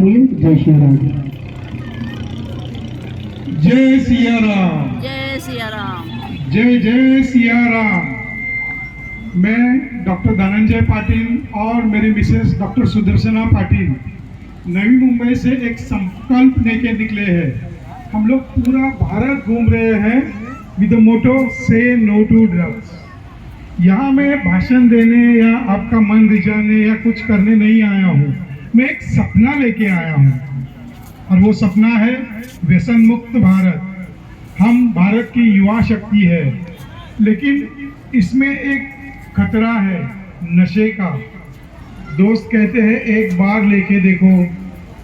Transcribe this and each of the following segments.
सुनिए। जय श्री राम। जय सिया राम। जय सिया राम। जय जय सिया राम। मैं डॉक्टर धनंजय पाटिल और मेरी मिसेस डॉक्टर सुदर्शना पाटिल नवी मुंबई से एक संकल्प लेके निकले हैं। हम लोग पूरा भारत घूम रहे हैं विद मोटो से नो टू ड्रग्स। यहाँ मैं भाषण देने या आपका मन रिझाने या कुछ करने नहीं आया हूँ। मैं एक सपना लेके आया हूँ और वो सपना है व्यसन मुक्त भारत। हम भारत की युवा शक्ति है, लेकिन इसमें एक खतरा है नशे का। दोस्त कहते हैं एक बार लेके देखो,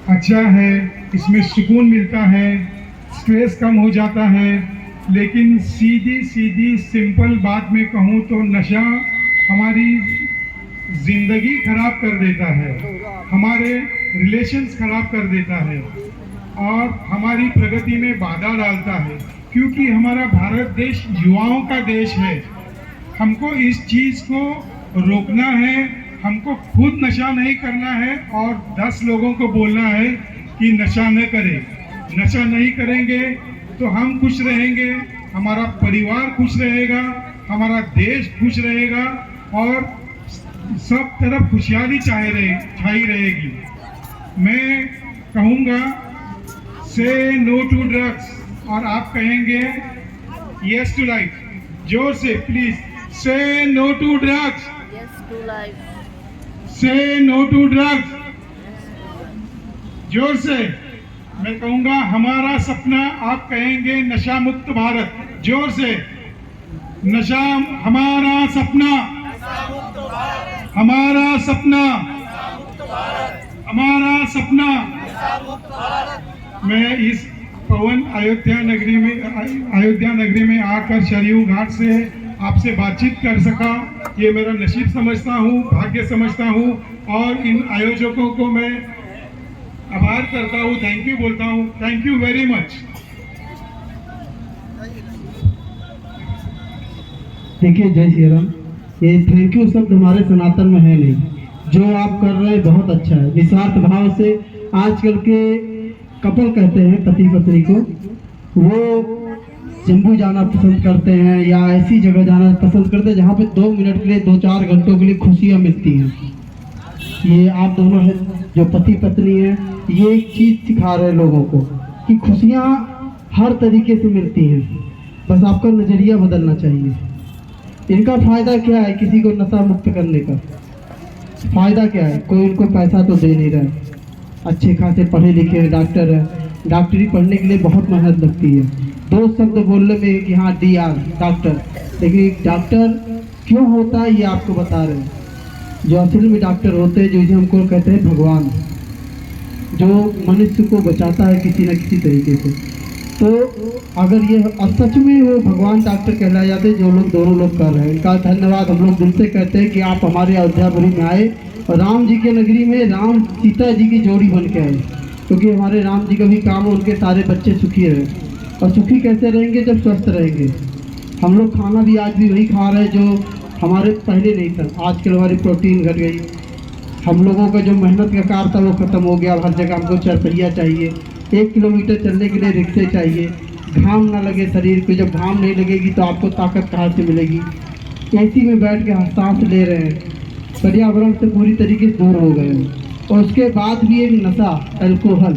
अच्छा है, इसमें सुकून मिलता है, स्ट्रेस कम हो जाता है। लेकिन सीधी सीधी सिंपल बात में कहूँ तो नशा हमारी जिंदगी खराब कर देता है, हमारे रिलेशंस खराब कर देता है और हमारी प्रगति में बाधा डालता है। क्योंकि हमारा भारत देश युवाओं का देश है। हमको इस चीज़ को रोकना है। हमको खुद नशा नहीं करना है और 10 लोगों को बोलना है कि नशा न करें। नशा नहीं करेंगे तो हम खुश रहेंगे, हमारा परिवार खुश रहेगा, हमारा देश खुश रहेगा और सब तरफ खुशहाली छाई रहेगी। मैं कहूँगा से नो टू ड्रग्स और आप कहेंगे यस टू लाइफ। जोर से please, say no to drugs. Yes to life. Say no to drugs. जोर से मैं कहूँगा हमारा सपना, आप कहेंगे नशा मुक्त भारत। जोर से, नशा हमारा सपना, हमारा सपना, हमारा सपना। मैं इस पवन अयोध्या नगरी में आकर सरयू घाट से आपसे बातचीत कर सका, ये मेरा नसीब समझता हूँ, भाग्य समझता हूँ और इन आयोजकों को मैं आभार करता हूँ, थैंक यू बोलता हूँ। Thank you very much. देखिए, जय श्री राम। ये थैंक यू शब्द हमारे सनातन में है नहीं। जो आप कर रहे हैं बहुत अच्छा है। निस्वार्थ भाव से आजकल के कपल कहते हैं पति पत्नी को, वो जम्मू जाना पसंद करते हैं या ऐसी जगह जाना पसंद करते हैं जहाँ पे 2 मिनट के लिए 2-4 घंटों के लिए खुशियाँ मिलती हैं। ये आप दोनों है जो पति पत्नी हैं, ये एक चीज़ सिखा रहे हैं लोगों को कि खुशियाँ हर तरीके से मिलती हैं, बस आपका नज़रिया बदलना चाहिए। इनका फ़ायदा क्या है? किसी को नशा मुक्त करने का फ़ायदा क्या है? कोई इनको पैसा तो दे नहीं रहा है। अच्छे खासे पढ़े लिखे हैं, डॉक्टर है, डॉक्टरी पढ़ने के लिए बहुत मेहनत लगती है। 2 शब्द बोलने में कि हाँ DR डॉक्टर, लेकिन डॉक्टर क्यों होता है ये आपको बता रहे हैं। जो असल में डॉक्टर होते हैं, जो इसे हमको कहते हैं भगवान, जो मनुष्य को बचाता है किसी न किसी तरीके से। तो अगर ये सच में वो भगवान डॉक्टर कहलाए जाते जो लोग दोनों लोग कर रहे हैं, इनका धन्यवाद हम लोग दिल से कहते हैं कि आप हमारे अयोध्यापुरी में आए और राम जी के नगरी में राम सीता जी की जोड़ी बन के आए। क्योंकि हमारे राम जी का भी काम है उनके सारे बच्चे सुखी रहे, और सुखी कैसे रहेंगे? जब स्वस्थ रहेंगे। हम लोग खाना भी आज भी वही खा रहे हैं जो हमारे पहले नहीं था। आजकल हमारी प्रोटीन घट गई, हम लोगों का जो मेहनत का कार्य था वो ख़त्म हो गया। हर जगह हमको 4 पहिया चाहिए, 1 किलोमीटर चलने के लिए रिक्शे चाहिए, घाम ना लगे शरीर को। जब घाम नहीं लगेगी तो आपको ताकत कहाँ से मिलेगी? AC में बैठ के सांस ले रहे हैं, पर्यावरण से पूरी तरीके से दूर हो गए हैं। और उसके बाद भी एक नशा अल्कोहल,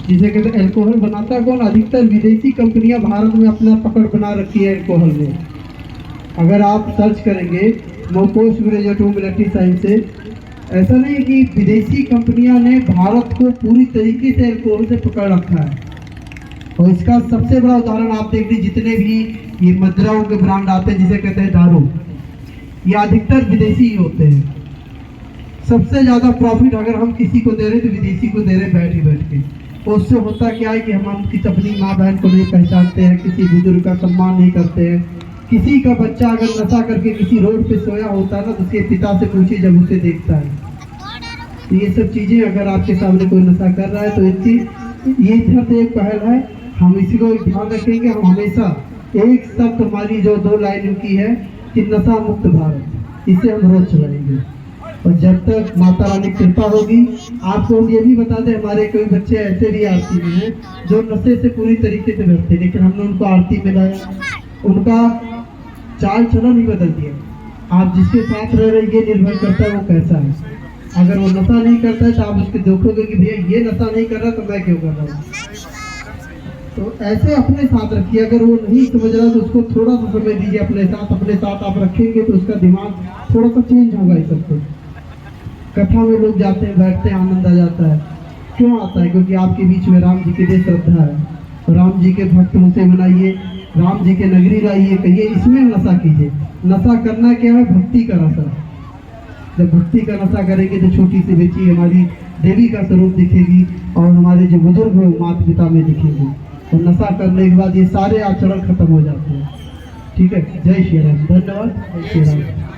जिसे कहते हैं अल्कोहल बनाता कौन? अधिकतर विदेशी कंपनियां भारत में अपना पकड़ बना रखी है अल्कोहल में। अगर आप सर्च करेंगे पोस्ट ग्रेजुएट मिलिट्री साइंस से, ऐसा नहीं है कि विदेशी कंपनियां ने भारत को पूरी तरीके से अल्कोहल से पकड़ रखा है। और इसका सबसे बड़ा उदाहरण आप देख लीजिए, जितने भी ये मदिराओं के ब्रांड आते हैं जिसे कहते हैं दारू, ये अधिकतर विदेशी ही होते हैं। सबसे ज़्यादा प्रॉफिट अगर हम किसी को दे रहे तो विदेशी को दे रहे बैठ के। तो उससे होता क्या है कि हम अपनी माँ बहन को नहीं पहचानते हैं, किसी बुजुर्ग का सम्मान नहीं करते हैं। किसी का बच्चा अगर नशा करके किसी रोड पे सोया होता है ना, तो उसके पिता से पूछिए जब उसे देखता है। तो ये सब चीज़ें अगर आपके सामने कोई नशा कर रहा है तो ये सिर्फ एक पहल है। हम इसी को ध्यान रखेंगे। हम हमेशा एक शब्द हमारी जो 2 लाइन की है कि नशा मुक्त भारत, इसे हम रोज चलाएंगे। और जब तक माता रानी की कृपा होगी। आपको हम ये भी बता दें, हमारे कोई बच्चे ऐसे भी आरती में हैं जो नशे से पूरी तरीके से व्यस्त थे, लेकिन हमने उनको आरती में लाया, उनका चाल चलन ही बदल दिया। आप जिसके साथ रह रहे ये निर्भर करता है वो कैसा है। अगर वो नशा नहीं करता है तो आप उसके देखोगे कि भैया ये नशा नहीं कर रहा तो मैं क्यों कर रहा हूँ। तो ऐसे अपने साथ रखिए। अगर वो नहीं समझ रहा तो उसको थोड़ा सा समय दीजिए अपने साथ आप रखेंगे तो उसका दिमाग थोड़ा सा चेंज होगा। ये सब कुछ कथा में लोग जाते हैं, बैठते हैं, आनंद आ जाता है। क्यों आता है? क्योंकि आपके बीच में राम जी की देश श्रद्धा है। राम जी के भक्त उनसे बनाइए, राम जी के नगरी लाइए, कहिए इसमें नशा कीजिए। नशा करना क्या है? भक्ति का नशा। जब भक्ति का नशा करेंगे तो छोटी सी बच्ची हमारी देवी का स्वरूप दिखेगी और हमारे जो बुजुर्ग हैं माता पिता में दिखेंगे। और नशा करने के बाद ये सारे आचरण खत्म हो जाते हैं। ठीक है, जय श्री राम। धन्यवाद। जय श्री राम।